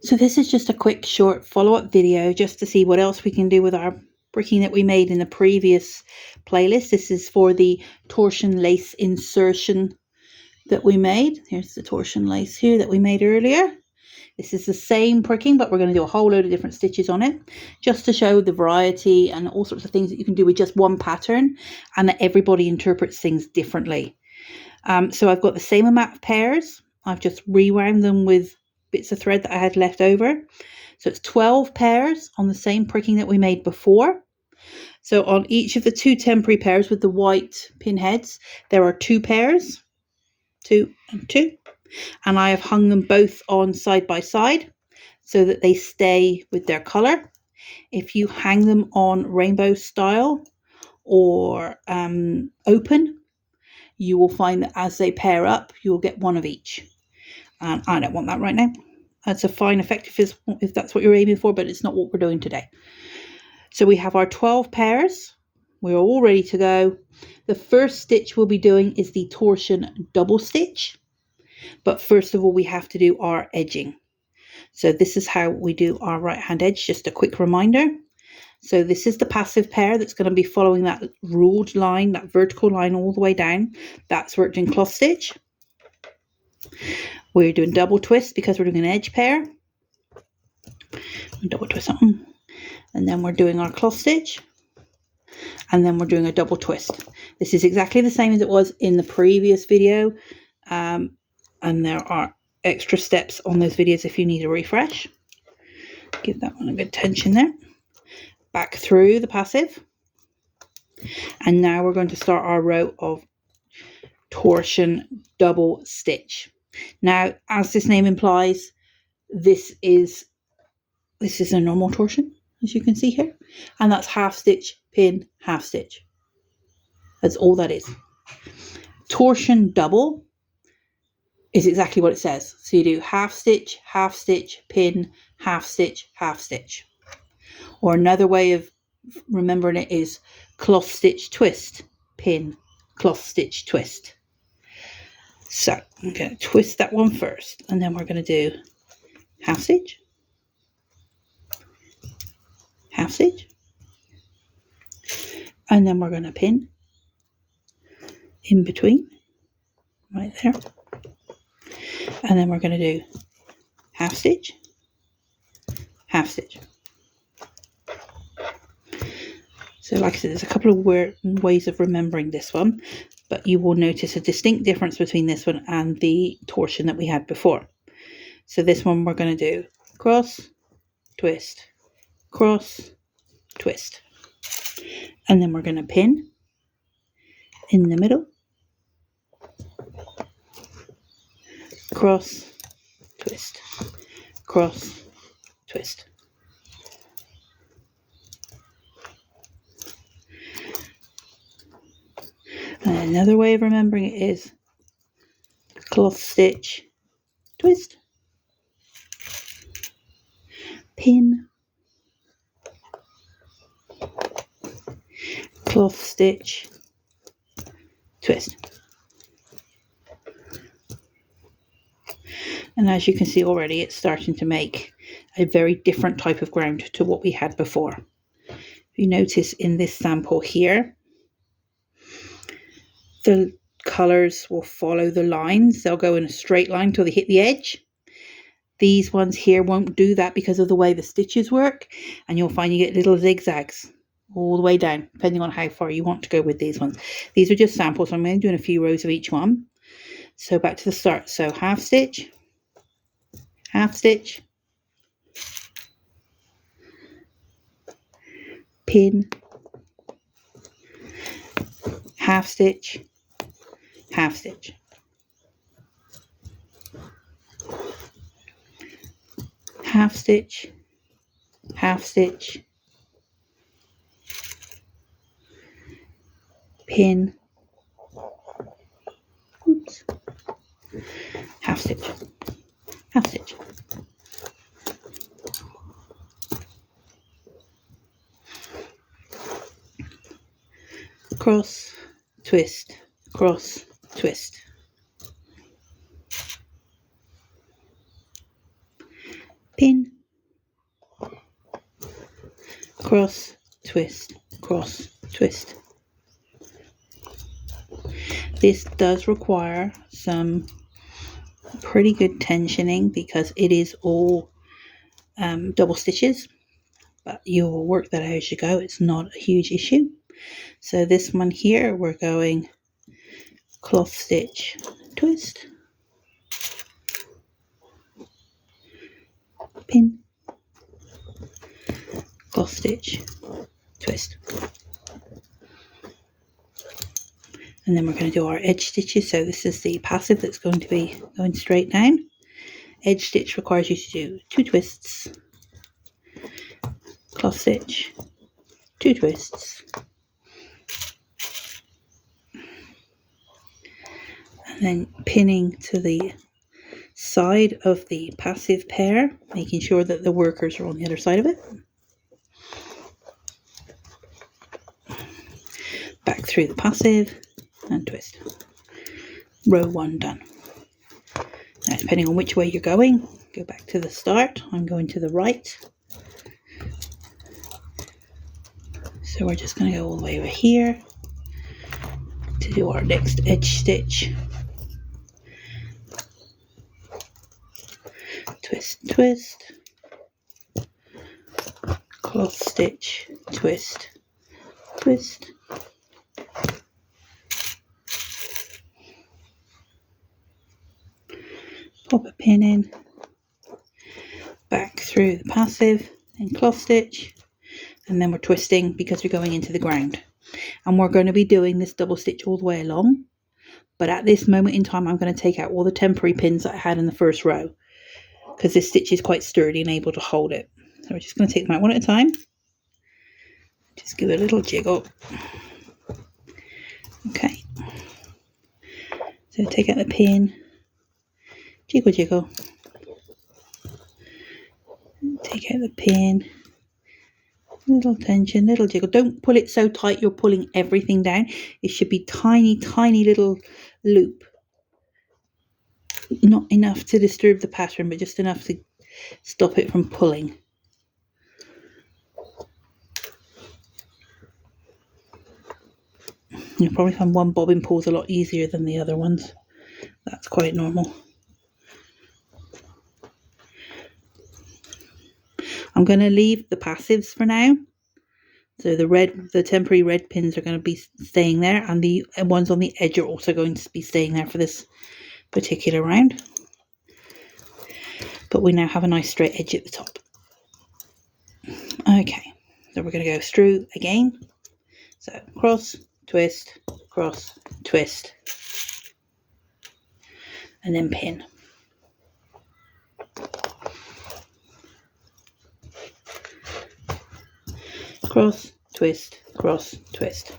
So this is just a quick short follow-up video just to see what else we can do with our bricking that we made in the previous playlist. This is for the Torchon Lace insertion that we made. Here's the Torchon Lace here that we made earlier. This is the same pricking, but we're going to do a whole load of different stitches on it just to show the variety and all sorts of things that you can do with just one pattern, and that everybody interprets things differently. So I've got the same amount of pairs. I've just rewound them with bits of thread that I had left over. So it's 12 pairs on the same pricking that we made before. So on each of the two temporary pairs with the white pin heads, there are 2 pairs, 2 and 2. And I have hung them both on side by side so that they stay with their colour. If you hang them on rainbow style or open, you will find that as they pair up, you will get one of each. And I don't want that right now. That's a fine effect if that's what you're aiming for, but it's not what we're doing today. So we have our 12 pairs. We're all ready to go. The first stitch we'll be doing is the Torchon Double Stitch. But first of all, we have to do our edging. So this is how we do our right hand edge, just a quick reminder. So this is the passive pair that's going to be following that ruled line, that vertical line all the way down. That's worked in cloth stitch. We're doing double twist because we're doing an edge pair. Double twist that one. And then we're doing our cloth stitch. And then we're doing a double twist. This is exactly the same as it was in the previous video. And there are extra steps on those videos if you need a refresh. Give that one a good tension there. Back through the passive. And now we're going to start our row of Torchon Double Stitch. Now, as this name implies, this is a normal torsion, as you can see here. And that's half stitch, pin, half stitch. That's all that is. Torchon Double is exactly what it says. So you do half stitch, pin, half stitch, half stitch. Or another way of remembering it is cloth stitch twist, pin, cloth stitch twist. So I'm going to twist that one first, and then we're going to do half stitch, and then we're going to pin in between, right there. And then we're going to do half stitch. So like I said, there's a couple of ways of remembering this one, but you will notice a distinct difference between this one and the torsion that we had before. So this one we're going to do cross, twist, cross, twist. And then we're going to pin in the middle, cross, twist, cross, twist. And another way of remembering it is cloth stitch, twist, pin, cloth stitch, twist. And as you can see already, it's starting to make a very different type of ground to what we had before. If you notice in this sample here, the colours will follow the lines. They'll go in a straight line till they hit the edge. These ones here won't do that because of the way the stitches work, and you'll find you get little zigzags all the way down, depending on how far you want to go with these ones. These are just samples, so I'm only doing a few rows of each one. So back to the start. So half stitch, pin, half stitch, half stitch, pin, oops, half stitch, cross, twist, cross, twist, pin, cross, twist, cross, twist. This does require some pretty good tensioning because it is all double stitches, but you will work that out as you go. It's not a huge issue. So this one here, we're going cloth stitch, twist, pin, cloth stitch, twist. And then we're going to do our edge stitches. So this is the passive that's going to be going straight down. Edge stitch requires you to do 2 twists, cloth stitch, 2 twists, and then pinning to the side of the passive pair, making sure that the workers are on the other side of it. Back through the passive and twist. Row 1 done. Now, depending on which way you're going, go back to the start. I'm going to the right. So we're just going to go all the way over here to do our next edge stitch. Twist, twist, cloth stitch, twist, twist. Pop a pin in, back through the passive and cloth stitch, and then we're twisting because we're going into the ground. And we're going to be doing this double stitch all the way along, but at this moment in time I'm going to take out all the temporary pins that I had in the first row because this stitch is quite sturdy and able to hold it. So we're just going to take them out one at a time. Just give it a little jiggle. Okay, so take out the pin, jiggle jiggle, take out the pin, little tension, little jiggle. Don't pull it so tight you're pulling everything down. It should be tiny little loop, not enough to disturb the pattern but just enough to stop it from pulling. You'll probably find one bobbin pulls a lot easier than the other ones. That's quite normal. I'm going to leave the passives for now. So the temporary red pins are going to be staying there, and the ones on the edge are also going to be staying there for this particular round. But we now have a nice straight edge at the top. Okay, so we're going to go through again. So cross, twist, and then pin. Cross, twist, cross, twist.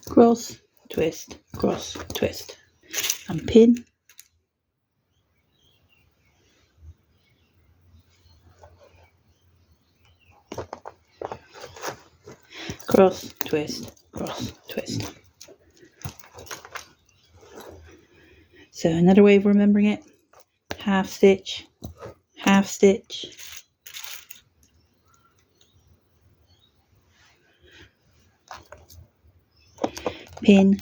Cross, twist, cross, twist. And pin. Cross, twist, cross, twist. So another way of remembering it, half stitch, pin,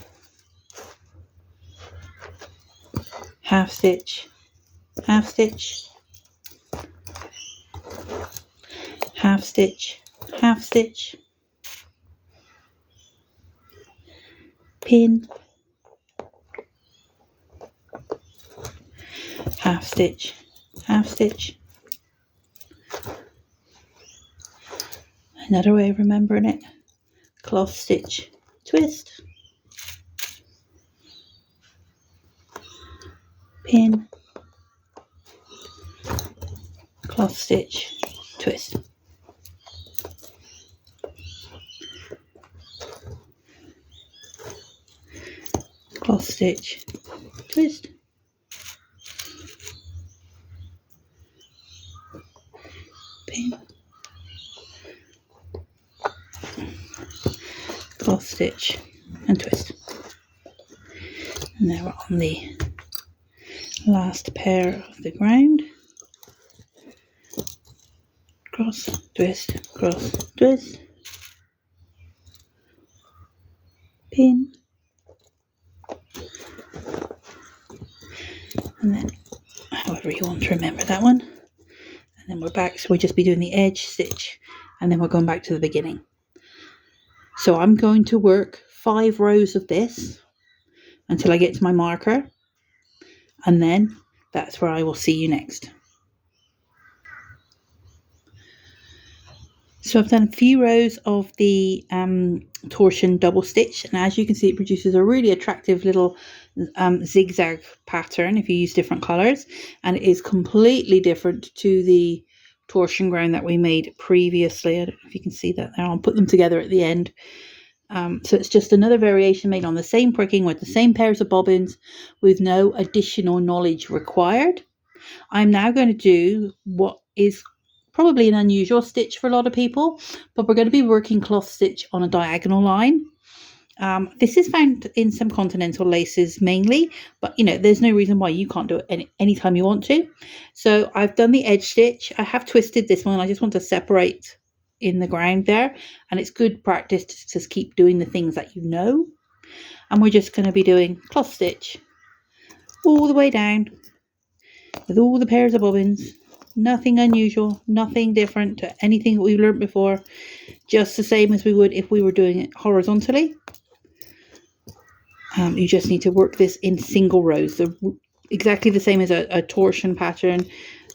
half stitch, half stitch, half stitch, half stitch, pin, half stitch, half stitch. Another way of remembering it, cloth stitch, twist, pin, cloth stitch, twist. Cloth stitch, twist, pin, cloth stitch and twist. And now we're on the last pair of the ground. Cross, twist, cross, twist, pin, and then however you want to remember that one. And then we're back, so we'll just be doing the edge stitch, and then we're going back to the beginning. So I'm going to work 5 rows of this until I get to my marker, and then that's where I will see you next. So I've done a few rows of the torsion double stitch, and as you can see, it produces a really attractive little zigzag pattern if you use different colours, and it is completely different to the torsion ground that we made previously. I don't know if you can see that there. I'll put them together at the end. So it's just another variation made on the same pricking with the same pairs of bobbins with no additional knowledge required. I'm now going to do what is probably an unusual stitch for a lot of people, but we're going to be working cloth stitch on a diagonal line. This is found in some continental laces mainly, but you know, there's no reason why you can't do it anytime you want to. So I've done the edge stitch. I have twisted this one. I just want to separate in the ground there, and it's good practice to just keep doing the things that you know. And we're just going to be doing cloth stitch all the way down with all the pairs of bobbins. Nothing unusual, nothing different to anything that we've learned before, just the same as we would if we were doing it horizontally. You just need to work this in single rows. So exactly the same as a torsion pattern.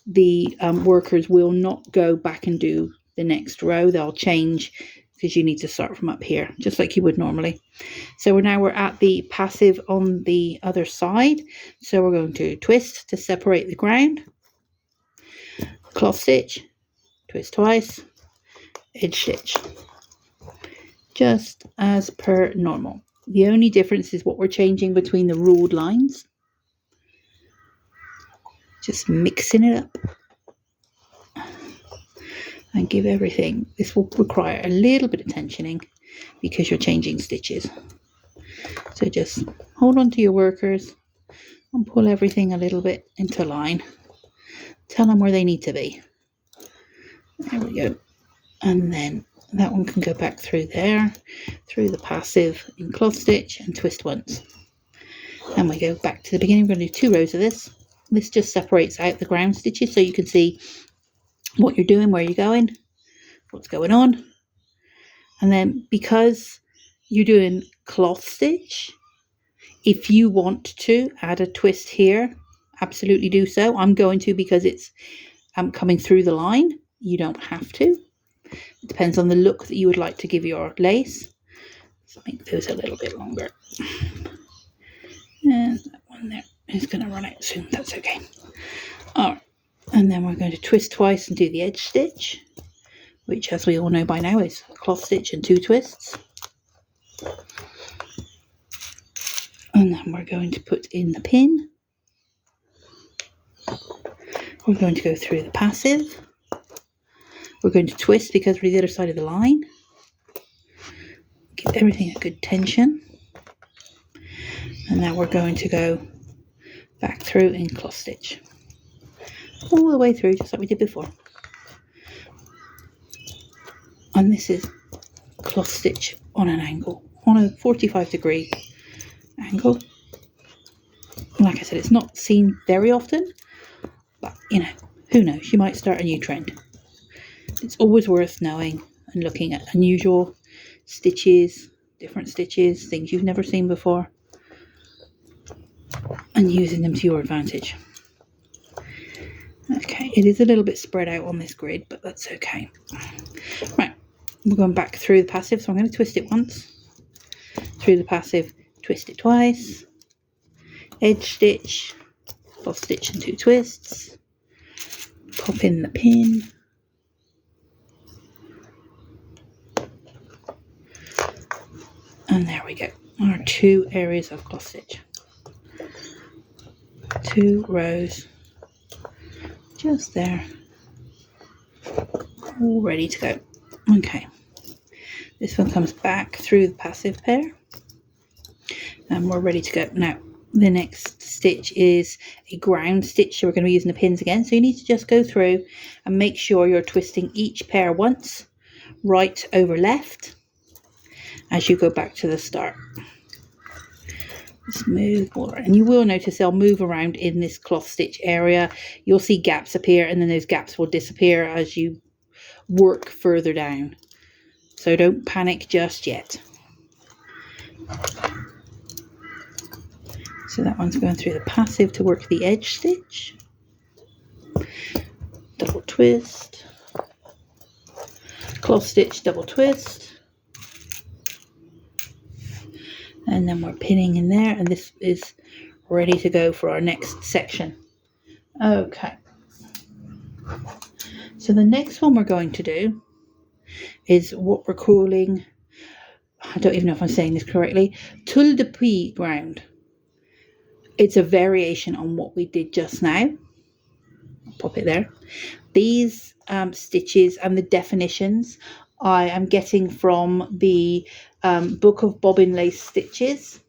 The workers will not go back and do the next row. They'll change because you need to start from up here, just like you would normally. So we're at the passive on the other side. So we're going to twist to separate the ground. Cloth stitch, twist twice, edge stitch, just as per normal. The only difference is what we're changing between the ruled lines. Just mixing it up and give everything. This will require a little bit of tensioning because you're changing stitches. So just hold on to your workers and pull everything a little bit into line. Tell them where they need to be. There we go. And then that one can go back through there, through the passive in cloth stitch and twist once. And we go back to the beginning. We're going to do 2 rows of this. This just separates out the ground stitches so you can see what you're doing, where you're going, what's going on. And then because you're doing cloth stitch, if you want to add a twist here, absolutely do so. I'm going to because it's coming through the line. You don't have to. It depends on the look that you would like to give your lace. So make those a little bit longer. And that one there is going to run out soon. That's okay. All right. And then we're going to twist twice and do the edge stitch, which, as we all know by now, is cloth stitch and 2 twists. And then we're going to put in the pin. We're going to go through the passive. We're going to twist because we're the other side of the line. Give everything a good tension. And now we're going to go back through in cloth stitch. All the way through, just like we did before. And this is cloth stitch on an angle, on a 45-degree angle. Like I said, it's not seen very often, but you know, who knows, you might start a new trend. It's always worth knowing and looking at unusual stitches, different stitches, things you've never seen before, and using them to your advantage. Okay, it is a little bit spread out on this grid, but that's okay. Right, we're going back through the passive, so I'm going to twist it once. Through the passive, twist it twice. Edge stitch, cloth stitch and 2 twists. Pop in the pin. And there we go, our 2 areas of cloth stitch. 2 rows. Just there, all ready to go. Okay, this one comes back through the passive pair and we're ready to go. Now the next stitch is a ground stitch, so we're going to be using the pins again. So you need to just go through and make sure you're twisting each pair once, right over left, as you go back to the start. Just move more, and you will notice they'll move around in this cloth stitch area. You'll see gaps appear, and then those gaps will disappear as you work further down. So don't panic just yet. So that one's going through the passive to work the edge stitch. Double twist, cloth stitch, double twist, and then we're pinning in there, and this is ready to go for our next section. Okay, so the next one we're going to do is what we're calling, I don't even know if I'm saying this correctly, Tulle De Puy ground. It's a variation on what we did just now. I'll pop it there. These stitches and the definitions I am getting from the Book of Bobbin Lace Stitches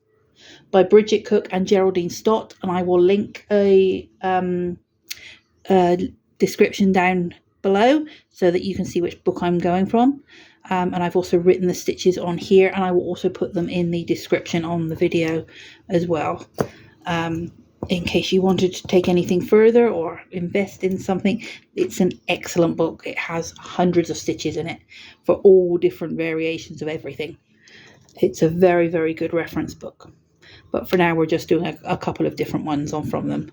by Bridget Cook and Geraldine Stott, and I will link a description down below so that you can see which book I'm going from. And I've also written the stitches on here, and I will also put them in the description on the video as well. In case you wanted to take anything further or invest in something, it's an excellent book. It has hundreds of stitches in it for all different variations of everything. It's a very, very good reference book. But for now, we're just doing a couple of different ones on from them.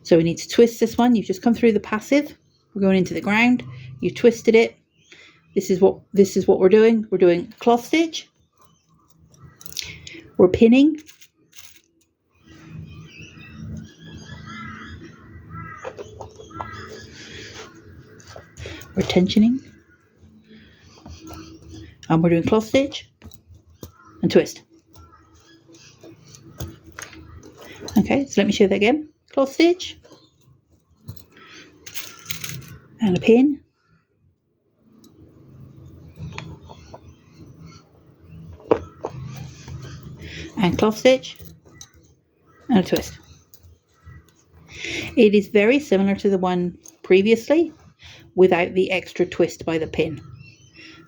So we need to twist this one. You've just come through the passive. We're going into the ground. You twisted it. This is what we're doing. We're doing cloth stitch. We're pinning. We're tensioning, and we're doing cloth stitch and twist. Okay, so let me show that again. Cloth stitch and a pin, and cloth stitch and a twist. It is very similar to the one previously, without the extra twist by the pin.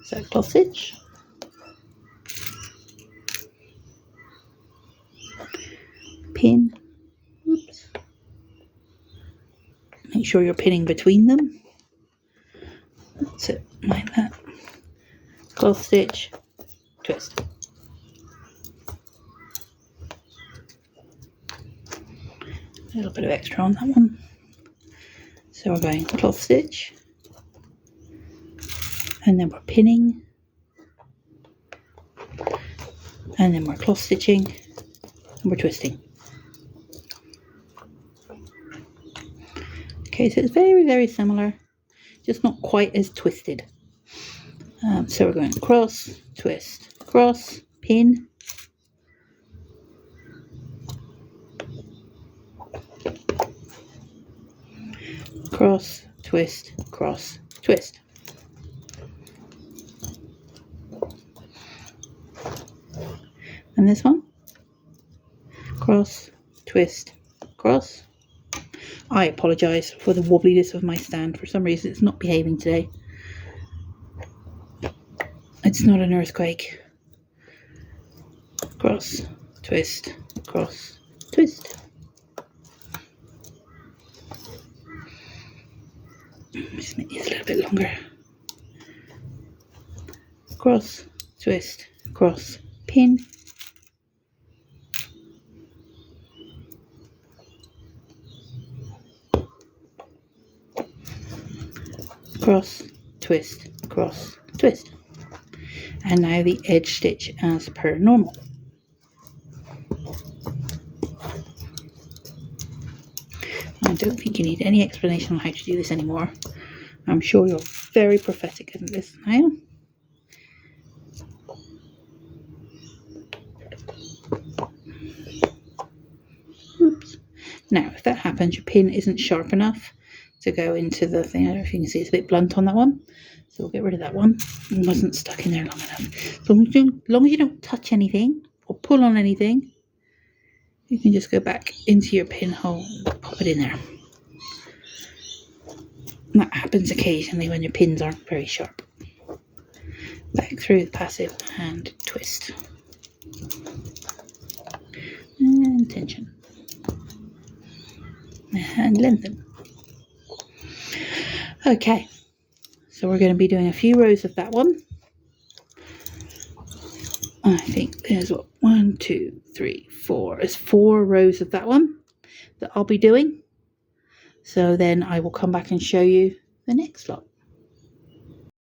So cloth stitch, pin, oops. Make sure you're pinning between them. That's it, like that. Cloth stitch, twist. A little bit of extra on that one. So we're going cloth stitch, and then we're pinning, and then we're cloth stitching, and we're twisting. Okay, so it's very, very similar, just not quite as twisted. So we're going cross, twist, cross, pin, cross, twist, cross, twist. And this one, cross, twist, cross. I apologise for the wobbliness of my stand. For some reason it's not behaving today. It's not an earthquake. Cross, twist, cross, twist. Just make these a little bit longer. Cross, twist, cross, pin. Cross, twist, cross, twist. And now the edge stitch as per normal. I don't think you need any explanation on how to do this anymore. I'm sure you're very prophetic at this now. Oops. Now, if that happens, your pin isn't sharp enough to go into the thing. I don't know if you can see, it's a bit blunt on that one. So we'll get rid of that one. It wasn't stuck in there long enough. So as long as you don't touch anything or pull on anything, you can just go back into your pinhole and pop it in there. And that happens occasionally when your pins aren't very sharp. Back through the passive and twist. And tension. And lengthen. Okay, so we're going to be doing a few rows of that one. I think there's what, 1, 2, 3, 4. There's 4 rows of that one that I'll be doing. So then I will come back and show you the next lot.